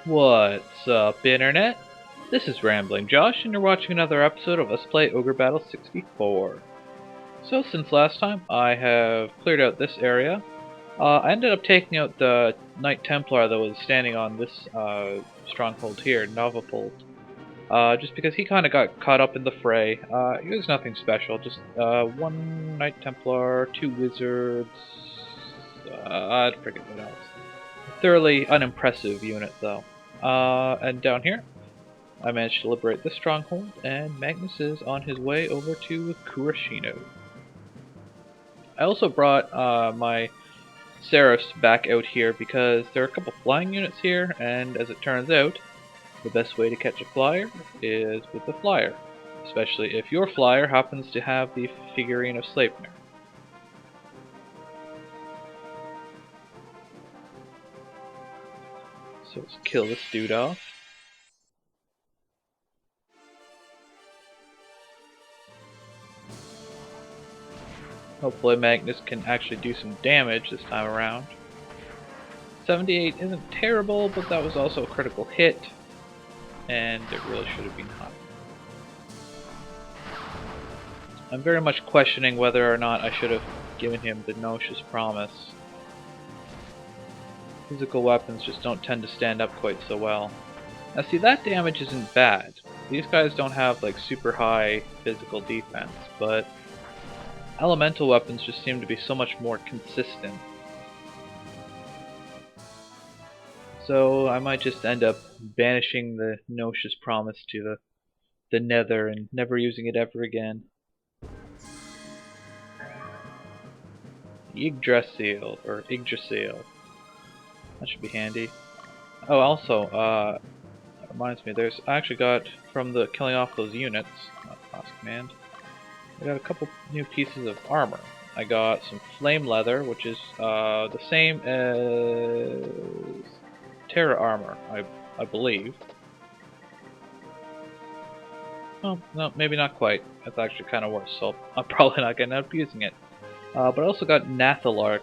What's up, Internet? This is Rambling Josh, and you're watching another episode of Us Play Ogre Battle 64. So, since last time, I have cleared out this area. I ended up taking out the Knight Templar that was standing on this stronghold here, Novapult. Just because he kind of got caught up in the fray. It was nothing special, just one Knight Templar, two wizards, I forget what else. Thoroughly unimpressive unit, though. And down here, I managed to liberate this stronghold, and Magnus is on his way over to Kurashino. I also brought my Seraphs back out here because there are a couple flying units here, and as it turns out, the best way to catch a flyer is with the flyer, especially if your flyer happens to have the figurine of Sleipnir. So let's kill this dude off. Hopefully Magnus can actually do some damage this time around. 78 isn't terrible, but that was also a critical hit, and it really should have been higher. I'm very much questioning whether or not I should have given him the Noxious Promise. Physical weapons just don't tend to stand up quite so well. Now see, that damage isn't bad. These guys don't have like super high physical defense, but elemental weapons just seem to be so much more consistent. So I might just end up banishing the Noxious Promise to the Nether and never using it ever again. Yggdrasil, or Yggdrasil. That should be handy. Oh, also, that reminds me, I actually got, from the killing off those units, last command, I got a couple new pieces of armor. I got some flame leather, which is the same as Terra armor, I believe. Oh, no, maybe not quite. That's actually kind of worse, so I'm probably not going to end up using it. But I also got Nathalark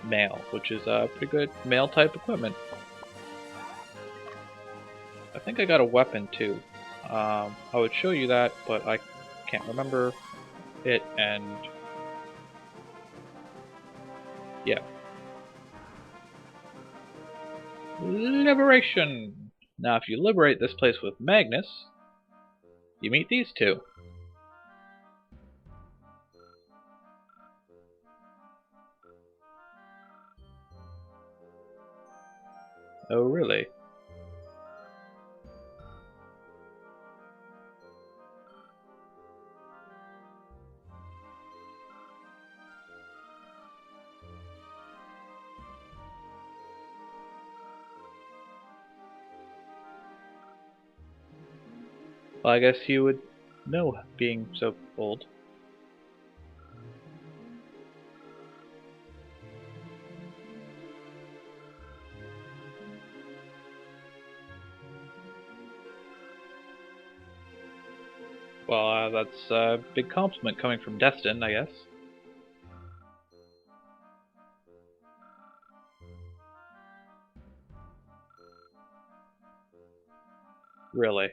mail, which is pretty good mail type equipment. I think I got a weapon too. I would show you that, but I can't remember it, and yeah. Liberation! Now if you liberate this place with Magnus, you meet these two. Oh really? Well, I guess you would know, being so old. Well, that's a big compliment coming from Destin, I guess. Really.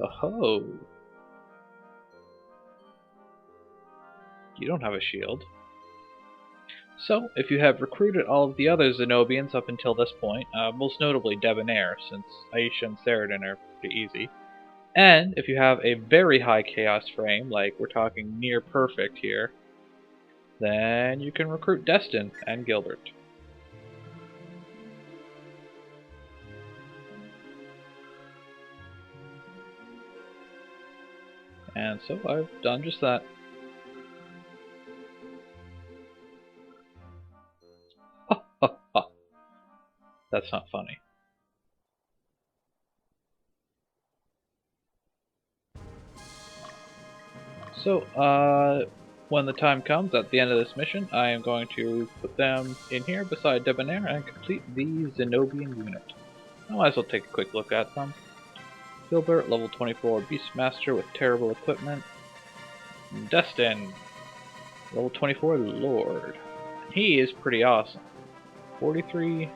Oh-ho! You don't have a shield. So, if you have recruited all of the other Zenobians up until this point, most notably Debonair, since Aisha and Theradin are pretty easy, and if you have a very high chaos frame, like we're talking near perfect here, then you can recruit Destin and Gilbert. And so I've done just that. That's not funny. So, when the time comes at the end of this mission, I am going to put them in here beside Debonair and complete the Zenobian unit. I might as well take a quick look at them. Gilbert, level 24 Beastmaster with terrible equipment. Destin, level 24 Lord. He is pretty awesome. 43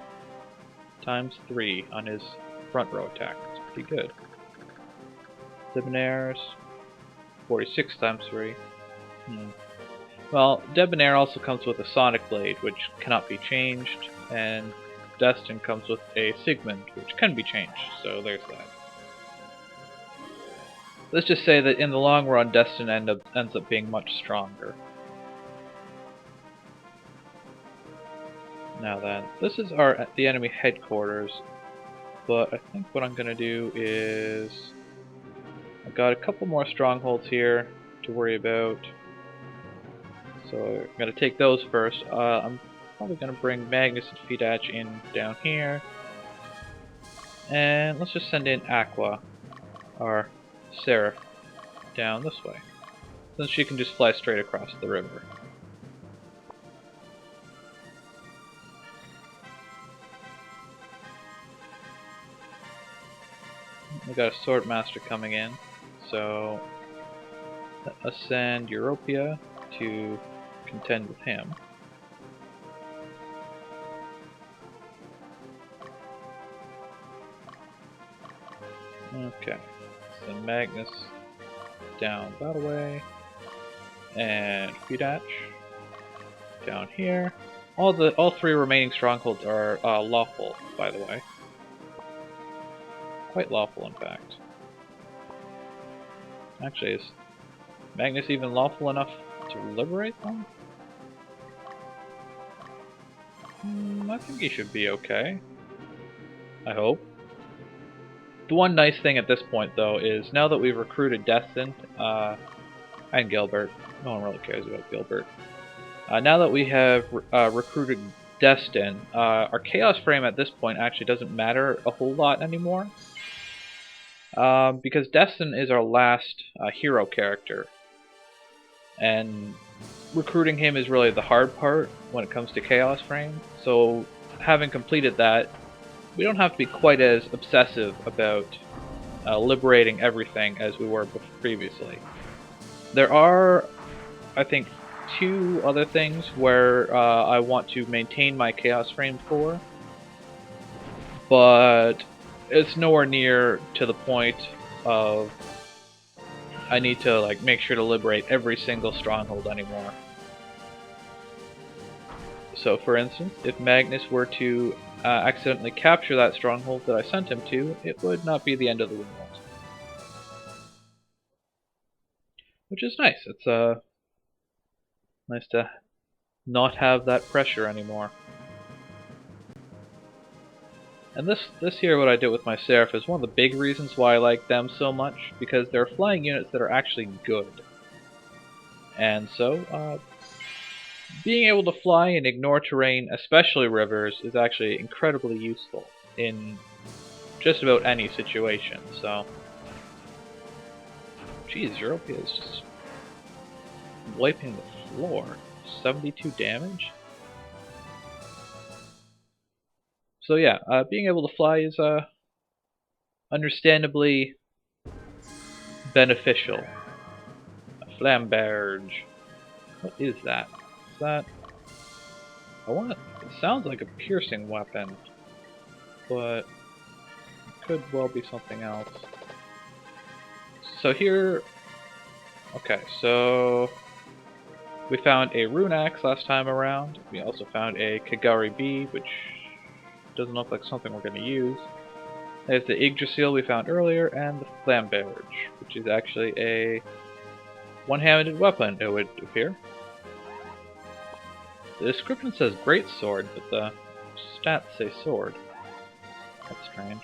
times 3 on his front row attack. That's pretty good. Debonair's 46 times 3. Well, Debonair also comes with a Sonic Blade, which cannot be changed, and Destin comes with a Sigmund, which can be changed, so there's that. Let's just say that in the long run, Destin ends up being much stronger. Now then, this is the enemy headquarters, but I think what I'm going to do is... I've got a couple more strongholds here to worry about. So I'm going to take those first. I'm probably going to bring Magnus and Fidach in down here. And let's just send in Aqua, or Seraph, down this way. Since she can just fly straight across the river. We got a Sword Master coming in. So let's send Europia to contend with him. Okay, send Magnus down that way, and Fidach down here. All three remaining strongholds are lawful, by the way. Quite lawful, in fact. Actually, is Magnus even lawful enough to liberate them? I think he should be okay. I hope. The one nice thing at this point, though, is now that we've recruited Destin, and Gilbert, no one really cares about Gilbert. Now that we have recruited Destin, our Chaos Frame at this point actually doesn't matter a whole lot anymore. Because Destin is our last hero character. And recruiting him is really the hard part when it comes to Chaos Frame. So having completed that, we don't have to be quite as obsessive about liberating everything as we were previously. There are, I think, 2 other things where I want to maintain my Chaos Frame for, but it's nowhere near to the point of I need to make sure to liberate every single stronghold anymore. So for instance, if Magnus were to accidentally capture that stronghold that I sent him to, it would not be the end of the world. Which is nice. It's nice to not have that pressure anymore. And this here, what I did with my Seraph, is one of the big reasons why I like them so much, because they're flying units that are actually good. And so, being able to fly and ignore terrain, especially rivers, is actually incredibly useful in just about any situation, so... Jeez, Europia is just wiping the floor. 72 damage? So yeah, being able to fly is understandably beneficial. A flamberge. What is that? Is that... it sounds like a piercing weapon, but it could well be something else. So here... Okay, so... we found a rune axe last time around. We also found a Kagari Bee, which doesn't look like something we're going to use. There's the Yggdrasil we found earlier, and the Flamberge, which is actually a one-handed weapon, it would appear. The description says great sword, but the stats say sword. That's strange.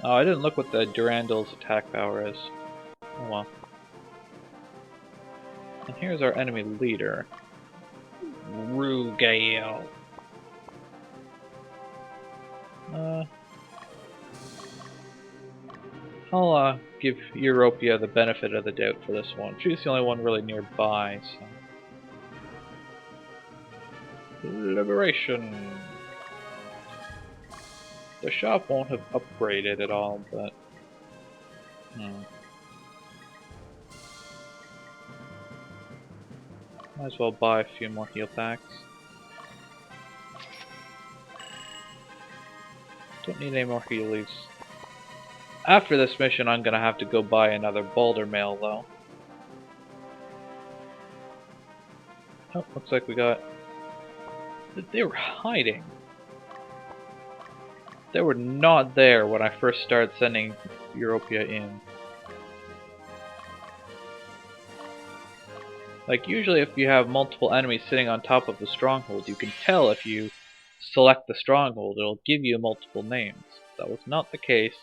Oh, I didn't look what the Durandal's attack power is. Oh well. And here's our enemy leader, Rugael. I'll give Europia the benefit of the doubt for this one. She's the only one really nearby, so... Liberation! The shop won't have upgraded at all, but... Might as well buy a few more heal packs. Don't need any more healies. After this mission, I'm gonna have to go buy another boulder mail, though. Oh, looks like we got... They were hiding. They were not there when I first started sending Europia in. Like, usually if you have multiple enemies sitting on top of the stronghold, you can tell if you select the stronghold, it'll give you multiple names. That was not the case.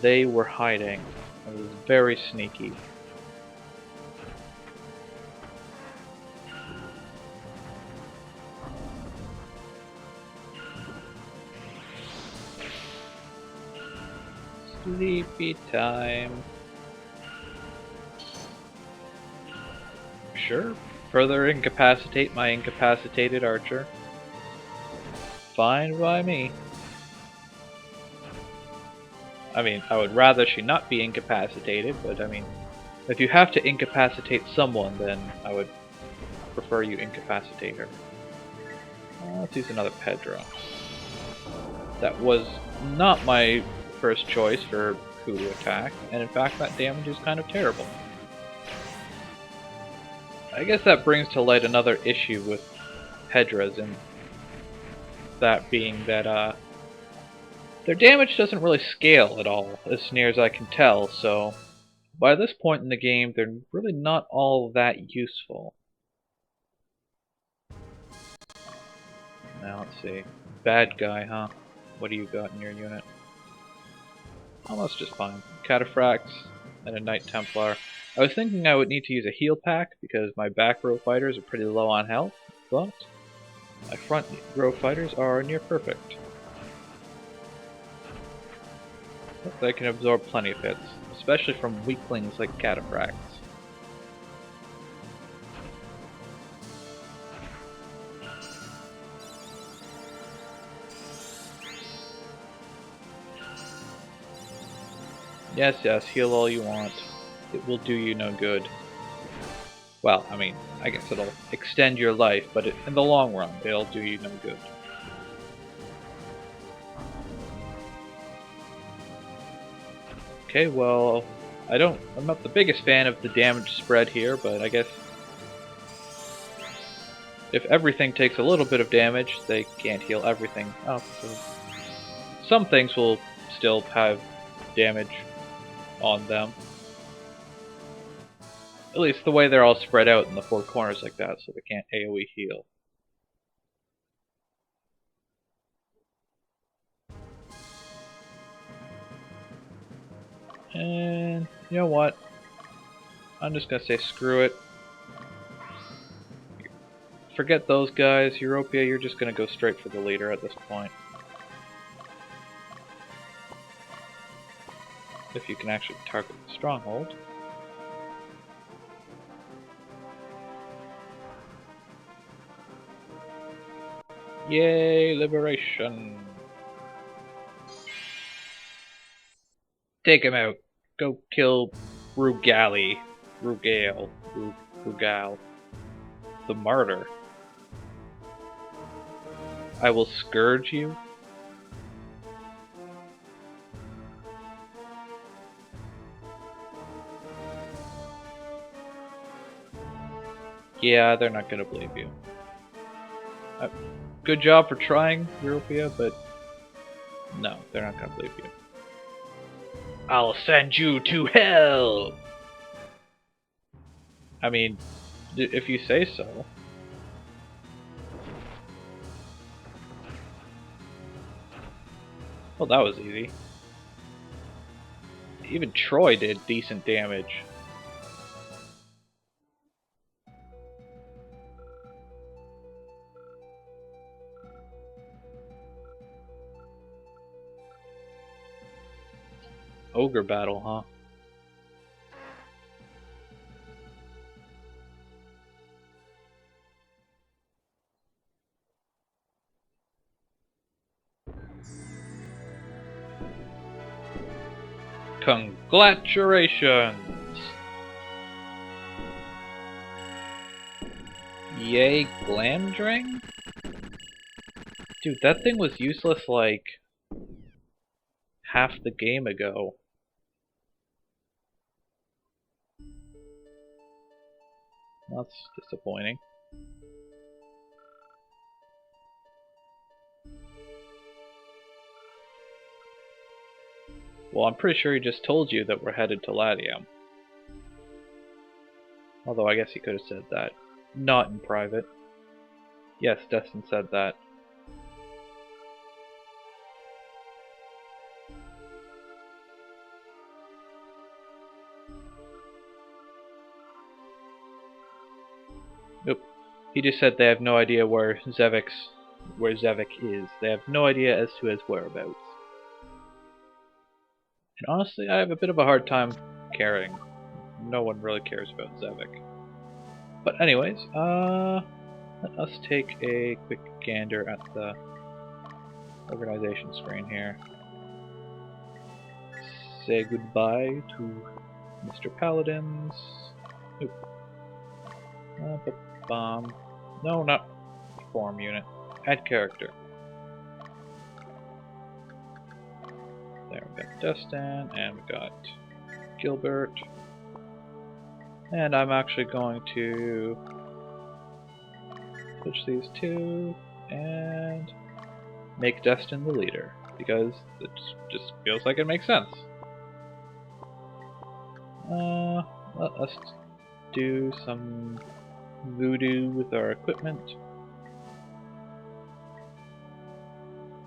They were hiding. It was very sneaky. Sleepy time. Sure, further incapacitate my incapacitated archer. Fine by me. I mean, I would rather she not be incapacitated, but I mean, if you have to incapacitate someone, then I would prefer you incapacitate her. Let's use another Pedro. That was not my first choice for who to attack, and in fact that damage is kind of terrible. I guess that brings to light another issue with Pedras, and that being that their damage doesn't really scale at all, as near as I can tell, so by this point in the game they're really not all that useful. Now let's see. Bad guy, huh? What do you got in your unit? Oh, that's just fine. Cataphracts and a Knight Templar. I was thinking I would need to use a heal pack because my back row fighters are pretty low on health, but my front row fighters are near perfect. They can absorb plenty of hits, especially from weaklings like Cataphracts. Yes, yes, heal all you want. It will do you no good. Well, I mean, I guess it'll extend your life, but in the long run, it'll do you no good. Okay, well, I'm not the biggest fan of the damage spread here, but I guess if everything takes a little bit of damage, they can't heal everything up. So some things will still have damage on them. At least the way they're all spread out in the four corners like that, so they can't AoE heal. And you know what? I'm just gonna say screw it. Forget those guys. Europia, you're just gonna go straight for the leader at this point. If you can actually target the stronghold. Yay, liberation! Take him out. Go kill Rugal. The martyr. I will scourge you. Yeah, they're not gonna believe you. Good job for trying, Europia, but no, they're not gonna believe you. I'll send you to hell! I mean, if you say so. Well, that was easy. Even Troy did decent damage. Ogre battle, huh? Congratulations! Yay, Glamdring? Dude, that thing was useless like half the game ago. That's disappointing. Well, I'm pretty sure he just told you that we're headed to Latium. Although I guess he could have said that. Not in private. Yes, Destin said that. Nope. He just said they have no idea where Zevik is. They have no idea as to his whereabouts. And honestly, I have a bit of a hard time caring. No one really cares about Zevik. But anyways, let us take a quick gander at the organization screen here. Say goodbye to Mr. Paladins. Oop. No, not form unit. Add character. There we got Destin, and we got Gilbert. And I'm actually going to switch these two and make Destin the leader, because it just feels like it makes sense. Let us do some voodoo with our equipment.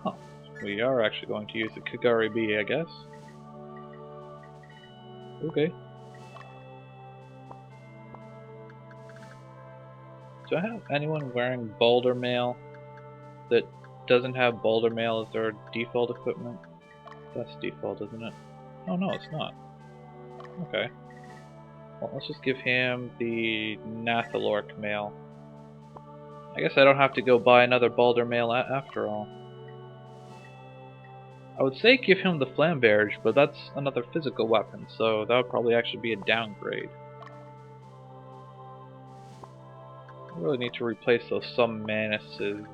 Huh. We are actually going to use the Kagari Bee, I guess. Okay. Do I have anyone wearing Boulder Mail that doesn't have Boulder Mail as their default equipment? That's default, isn't it? Oh no, it's not. Okay. Well, let's just give him the Nathalorc mail. I guess I don't have to go buy another Balder mail after all. I would say give him the Flamberge, but that's another physical weapon, so that would probably actually be a downgrade. I really need to replace those some Manuses.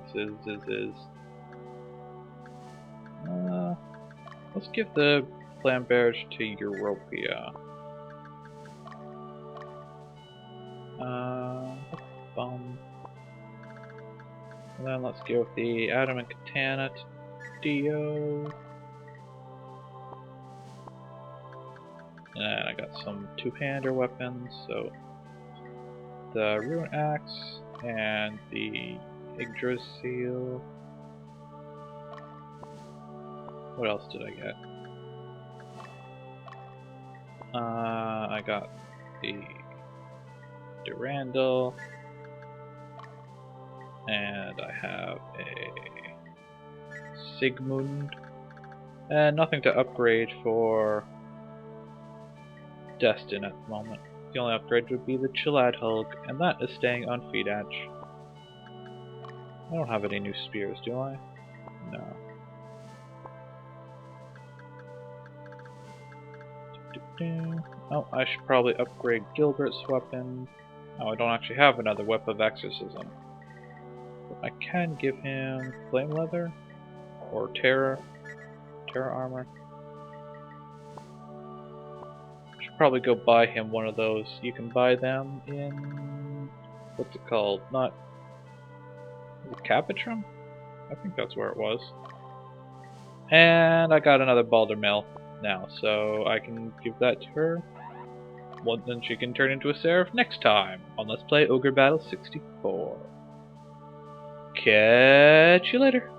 Let's give the Flamberge to Europia. And then let's go with the Adamant Katana to Dio. And I got some two-hander weapons, so the Ruin Axe and the Yggdrasil. What else did I get? I got the Durandal, and I have a Sigmund, and nothing to upgrade for Destin at the moment. The only upgrade would be the Chilad Hulk, and that is staying on Fidach. I don't have any new spears, do I? No. Oh, I should probably upgrade Gilbert's weapon. Oh, I don't actually have another Weapon of Exorcism. But I can give him Flame Leather or Terra Armor. I should probably go buy him one of those. You can buy them in... what's it called? Not... is it Capitrum? I think that's where it was. And I got another Balder Mail now, so I can give that to her. Well, then she can turn into a Seraph next time on Let's Play Ogre Battle 64. Catch you later.